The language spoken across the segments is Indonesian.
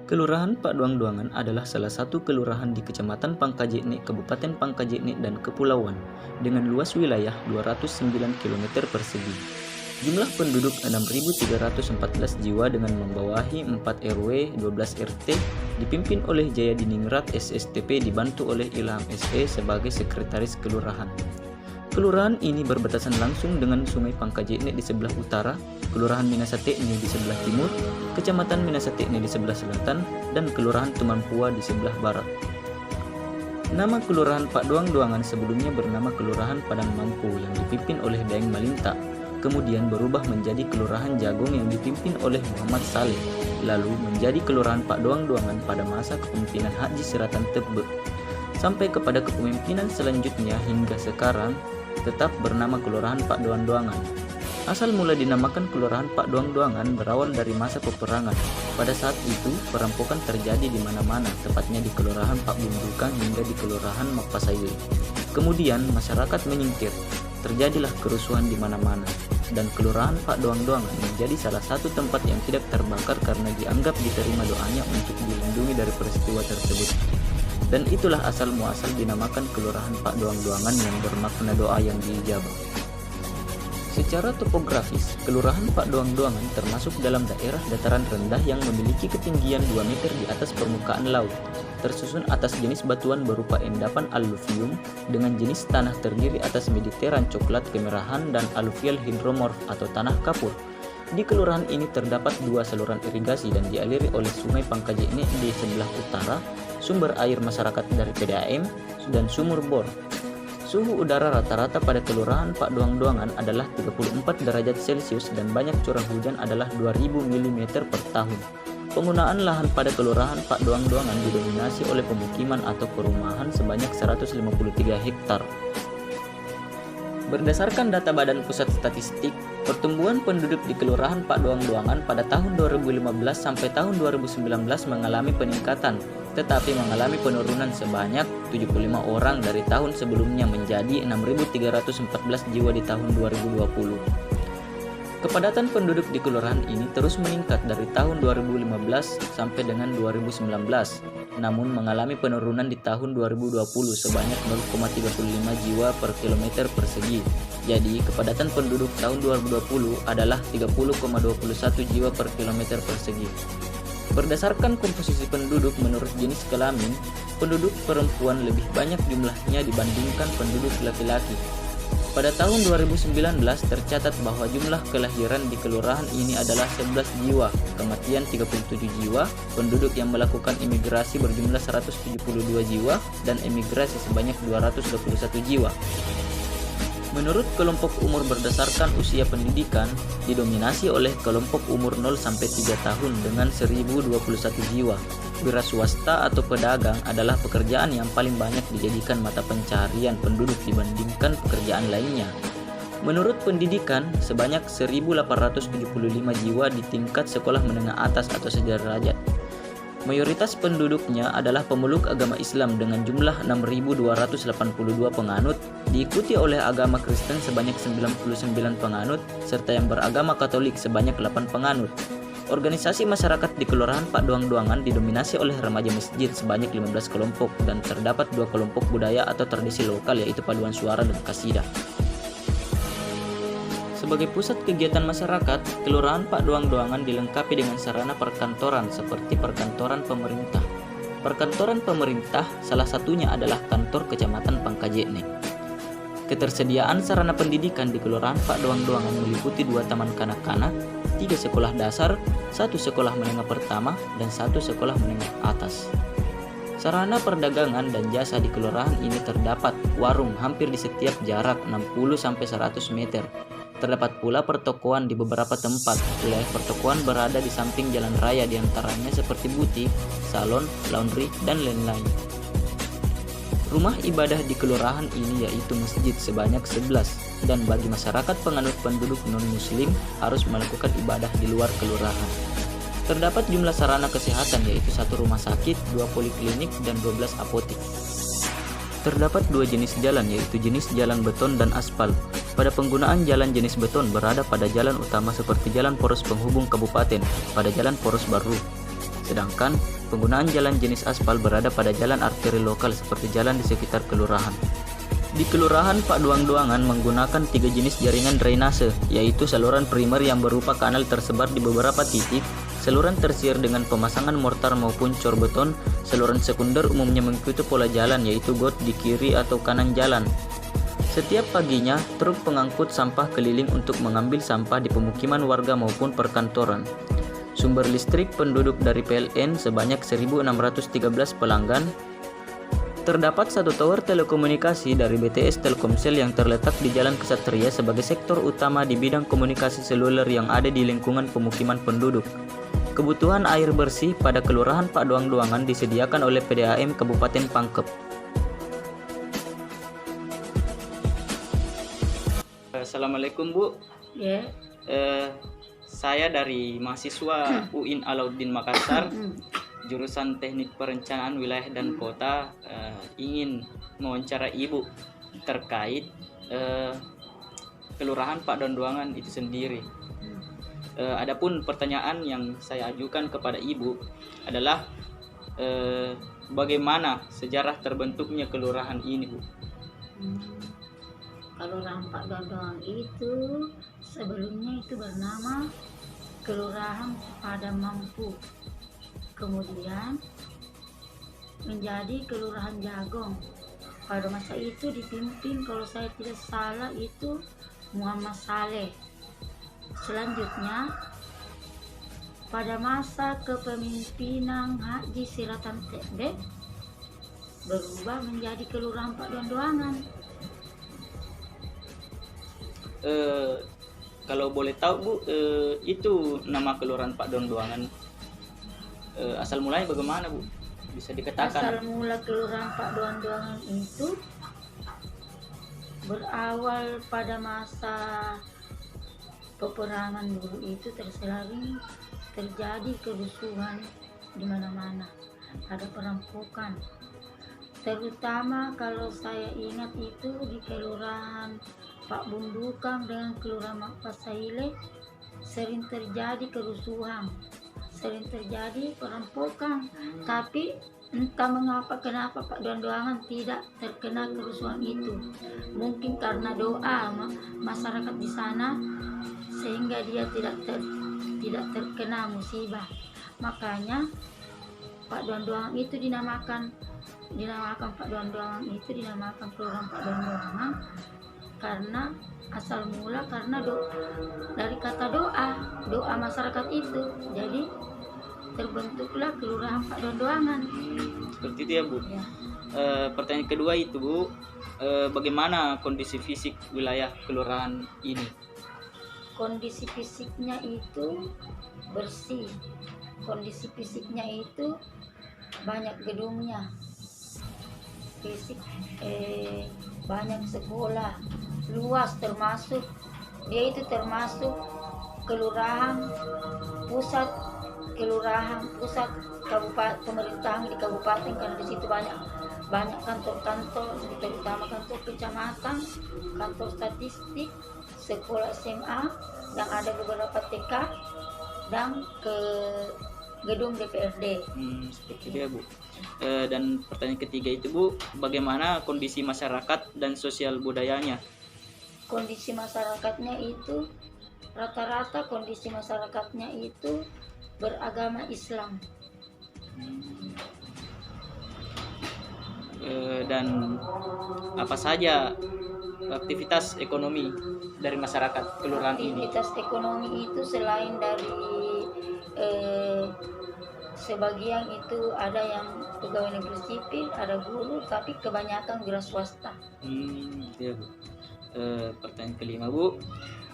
Kelurahan Paduang-Duangan adalah salah satu kelurahan di Kecamatan Pangkajene, Kabupaten Pangkajene dan Kepulauan, dengan luas wilayah 209 km persegi. Jumlah penduduk 6.314 jiwa dengan membawahi 4 RW, 12 RT, dipimpin oleh Jaya Diningrat SSTP dibantu oleh Ilham SE sebagai sekretaris kelurahan. Kelurahan ini berbatasan langsung dengan Sungai Pangkajene di sebelah utara, Kelurahan Minasatekne di sebelah timur, Kecamatan Minasatekne di sebelah selatan, dan Kelurahan Tumampua di sebelah barat. Nama Kelurahan Paduang-Duangan sebelumnya bernama Kelurahan Padang Mampu yang dipimpin oleh Daeng Malinta, kemudian berubah menjadi Kelurahan Jagong yang dipimpin oleh Muhammad Saleh, lalu menjadi Kelurahan Paduang-Duangan pada masa kepemimpinan Haji Siratan Tebbe. Sampai kepada kepemimpinan selanjutnya hingga sekarang, tetap bernama Kelurahan Paduang-Duangan. Asal mula dinamakan Kelurahan Paduang-Duangan berawal dari masa peperangan. Pada saat itu, perampokan terjadi di mana-mana, tepatnya di Kelurahan Pak Bundukang hingga di Kelurahan Mapasayui. Kemudian masyarakat menyingkir, terjadilah kerusuhan di mana-mana, dan Kelurahan Paduang-Duangan menjadi salah satu tempat yang tidak terbakar karena dianggap diterima doanya untuk dilindungi dari peristiwa tersebut. Dan itulah asal muasal dinamakan Kelurahan Paduang-Duangan yang bermakna doa yang diijabah. Secara topografis, Kelurahan Paduang-Duangan termasuk dalam daerah dataran rendah yang memiliki ketinggian 2 meter di atas permukaan laut, tersusun atas jenis batuan berupa endapan aluvium dengan jenis tanah terdiri atas mediteran coklat kemerahan dan aluvial hidromorf atau tanah kapur. Di kelurahan ini terdapat 2 saluran irigasi dan dialiri oleh Sungai Pangkajene di sebelah utara, sumber air masyarakat dari PDAM, dan sumur bor. Suhu udara rata-rata pada Kelurahan Paduang-Duangan adalah 34 derajat Celcius dan banyak curah hujan adalah 2000 mm per tahun. Penggunaan lahan pada Kelurahan Paduang-Duangan didominasi oleh pemukiman atau perumahan sebanyak 153 hektar. Berdasarkan data Badan Pusat Statistik, pertumbuhan penduduk di Kelurahan Paduang-Duangan pada tahun 2015 sampai tahun 2019 mengalami peningkatan, tetapi mengalami penurunan sebanyak 75 orang dari tahun sebelumnya menjadi 6.314 jiwa di tahun 2020. Kepadatan penduduk di kelurahan ini terus meningkat dari tahun 2015 sampai dengan 2019, namun mengalami penurunan di tahun 2020 sebanyak 0,35 jiwa per kilometer persegi. Jadi, kepadatan penduduk tahun 2020 adalah 30,21 jiwa per kilometer persegi. Berdasarkan komposisi penduduk menurut jenis kelamin, penduduk perempuan lebih banyak jumlahnya dibandingkan penduduk laki-laki. Pada tahun 2019 tercatat bahwa jumlah kelahiran di kelurahan ini adalah 11 jiwa, kematian 37 jiwa, penduduk yang melakukan imigrasi berjumlah 172 jiwa, dan emigrasi sebanyak 221 jiwa. Menurut kelompok umur berdasarkan usia pendidikan, didominasi oleh kelompok umur 0-3 tahun dengan 1021 jiwa. Wira swasta atau pedagang adalah pekerjaan yang paling banyak dijadikan mata pencaharian penduduk dibandingkan pekerjaan lainnya. Menurut pendidikan, sebanyak 1.875 jiwa di tingkat sekolah menengah atas atau sederajat. Mayoritas penduduknya adalah pemeluk agama Islam dengan jumlah 6.282 penganut, diikuti oleh agama Kristen sebanyak 99 penganut, serta yang beragama Katolik sebanyak 8 penganut. Organisasi masyarakat di Kelurahan Paduang-Duangan didominasi oleh remaja masjid sebanyak 15 kelompok dan terdapat 2 kelompok budaya atau tradisi lokal yaitu paduan suara dan kasidah. Sebagai pusat kegiatan masyarakat, Kelurahan Paduang-Duangan dilengkapi dengan sarana perkantoran seperti perkantoran pemerintah. Perkantoran pemerintah salah satunya adalah kantor Kecamatan Pangkajene. Ketersediaan sarana pendidikan di Kelurahan Paduang-Duangan meliputi 2 taman kanak-kanak, 3 sekolah dasar, 1 sekolah menengah pertama, dan 1 sekolah menengah atas. Sarana perdagangan dan jasa di kelurahan ini terdapat warung hampir di setiap jarak 60-100 meter. Terdapat pula pertokoan di beberapa tempat. Wilayah pertokoan berada di samping jalan raya diantaranya seperti butik, salon, laundry, dan lain-lain. Rumah ibadah di kelurahan ini yaitu masjid sebanyak 11, dan bagi masyarakat penganut penduduk non-muslim harus melakukan ibadah di luar kelurahan. Terdapat jumlah sarana kesehatan yaitu 1 rumah sakit, 2 poliklinik, dan 12 apotik. Terdapat 2 jenis jalan yaitu jenis jalan beton dan aspal. Pada penggunaan jalan jenis beton berada pada jalan utama seperti jalan poros penghubung kabupaten pada jalan poros baru. Sedangkan penggunaan jalan jenis aspal berada pada jalan arteri lokal seperti jalan di sekitar kelurahan. Di Kelurahan Pak Duang-Duangan menggunakan 3 jenis jaringan drainase, yaitu saluran primer yang berupa kanal tersebar di beberapa titik, saluran tersier dengan pemasangan mortar maupun cor beton, saluran sekunder umumnya mengikuti pola jalan yaitu got di kiri atau kanan jalan. Setiap paginya, truk pengangkut sampah keliling untuk mengambil sampah di pemukiman warga maupun perkantoran. Sumber listrik penduduk dari PLN sebanyak 1.613 pelanggan. Terdapat satu tower telekomunikasi dari BTS Telkomsel yang terletak di Jalan Kesatria sebagai sektor utama di bidang komunikasi seluler yang ada di lingkungan pemukiman penduduk. Kebutuhan air bersih pada Kelurahan Pak Duang-Duangan disediakan oleh PDAM Kabupaten Pangkep. Assalamualaikum Bu. Ya. Saya dari mahasiswa UIN Alauddin Makassar, jurusan Teknik Perencanaan Wilayah dan Kota, ingin mewawancara Ibu terkait Kelurahan Pak Duang-Duangan itu sendiri. Adapun pertanyaan yang saya ajukan kepada Ibu adalah bagaimana sejarah terbentuknya kelurahan ini, Bu? Kelurahan Pak Duang-Duangan itu sebelumnya itu bernama Kelurahan Padang Mampu, kemudian menjadi Kelurahan Jagong. Pada masa itu dipimpin, kalau saya tidak salah, itu Muhammad Saleh. Selanjutnya pada masa kepemimpinan Haji Siratan Tebet berubah menjadi Kelurahan Pak Duang-Duangan. Kalau boleh tahu Bu, itu nama Kelurahan Pak Duang-Duangan asal mulanya bagaimana Bu? Bisa dikatakan? Asal mula Kelurahan Pak Duang-Duangan itu berawal pada masa peperangan dulu, itu sering terjadi kerusuhan di mana-mana, ada perampokan. Terutama kalau saya ingat itu di Kelurahan Pak Bundukang dengan Kelurahan Makpasaile sering terjadi kerusuhan, sering terjadi perampokan. Tapi entah kenapa Pak Duang-Duangan tidak terkena kerusuhan itu. Mungkin karena doa masyarakat di sana sehingga dia tidak terkena musibah. Makanya Pak Duang-Duangan itu dinamakan Pak Duang-Duangan itu dinamakan Kelurahan Pak Duang-Duangan karena asal mula karena dari kata doa masyarakat itu, jadi terbentuklah Kelurahan Pak Duang-Duangan. Seperti itu ya Bu. Ya. Pertanyaan kedua itu Bu, bagaimana kondisi fisik wilayah kelurahan ini? Kondisi fisiknya itu bersih, kondisi fisiknya itu banyak gedungnya, fisik banyak sekolah, luas, termasuk kelurahan pusat kabupaten, pemerintahan di kabupaten, karena di situ banyak kantor-kantor, terutama kantor kecamatan, kantor statistik, sekolah SMA, dan ada beberapa TK dan ke gedung DPRD. Seperti itu ya Bu. Dan pertanyaan ketiga itu Bu, bagaimana kondisi masyarakat dan sosial budayanya? Kondisi masyarakatnya itu rata-rata kondisi masyarakatnya itu beragama Islam. Dan apa saja aktivitas ekonomi dari masyarakat kelurahan ini? Aktivitas ekonomi itu selain dari sebagian itu ada yang pegawai negeri sipil, ada guru, tapi kebanyakan wira swasta. Gitu ya Bu. Pertanyaan kelima Bu,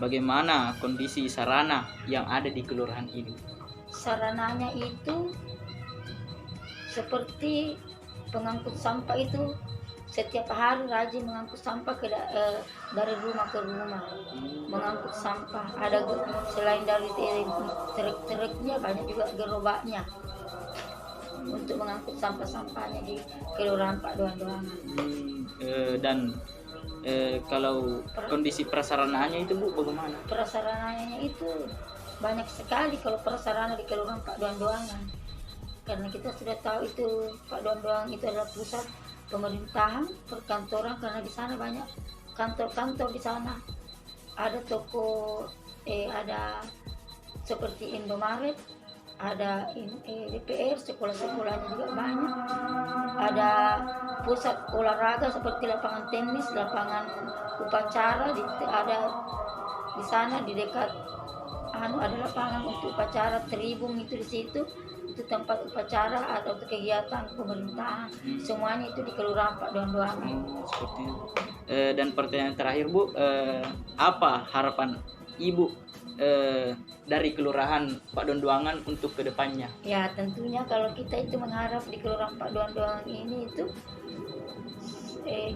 bagaimana kondisi sarana yang ada di kelurahan ini? Sarananya itu seperti pengangkut sampah itu setiap hari rajin mengangkut sampah dari rumah ke rumah, mengangkut sampah. Ada selain dari truk-truknya, banyak juga gerobaknya untuk mengangkut sampah-sampahnya di Kelurahan Pak Duang-Duangan. Dan kalau kondisi prasarananya itu Bu bagaimana? Prasarananya itu banyak sekali kalau prasarana di Kelurahan Pak Duang-Duangan. karena kita sudah tahu itu Pak Dondoang itu adalah pusat pemerintahan perkantoran, karena di sana banyak kantor-kantor di sana, ada toko ada seperti Indomaret, ada DPR, sekolah-sekolahnya juga banyak, ada pusat olahraga seperti lapangan tenis, lapangan upacara, ada di sana di dekat ada lapangan untuk upacara tribun itu di situ, itu tempat upacara atau kegiatan pemerintahan, semuanya itu di Kelurahan Pak Dondoang. Seperti itu. Dan pertanyaan terakhir Bu, apa harapan Ibu dari Kelurahan Pak Dondoangan untuk kedepannya? Ya tentunya kalau kita itu mengharap di Kelurahan Pak Dondoangan ini itu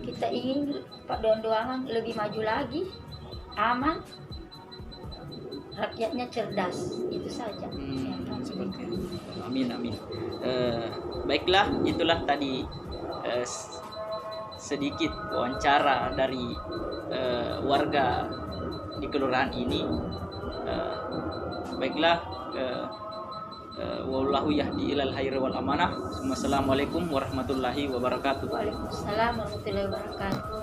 kita ingin Pak Dondoangan lebih maju lagi, aman, rakyatnya cerdas, itu saja. Seperti itu. Amin amin. Baiklah, itulah tadi sedikit wawancara dari warga di kelurahan ini. Baiklah, wallahu yahdi ilal khairi wal amanah. Wassalamualaikum warahmatullahi wabarakatuh. Waalaikumsalam warahmatullahi wabarakatuh.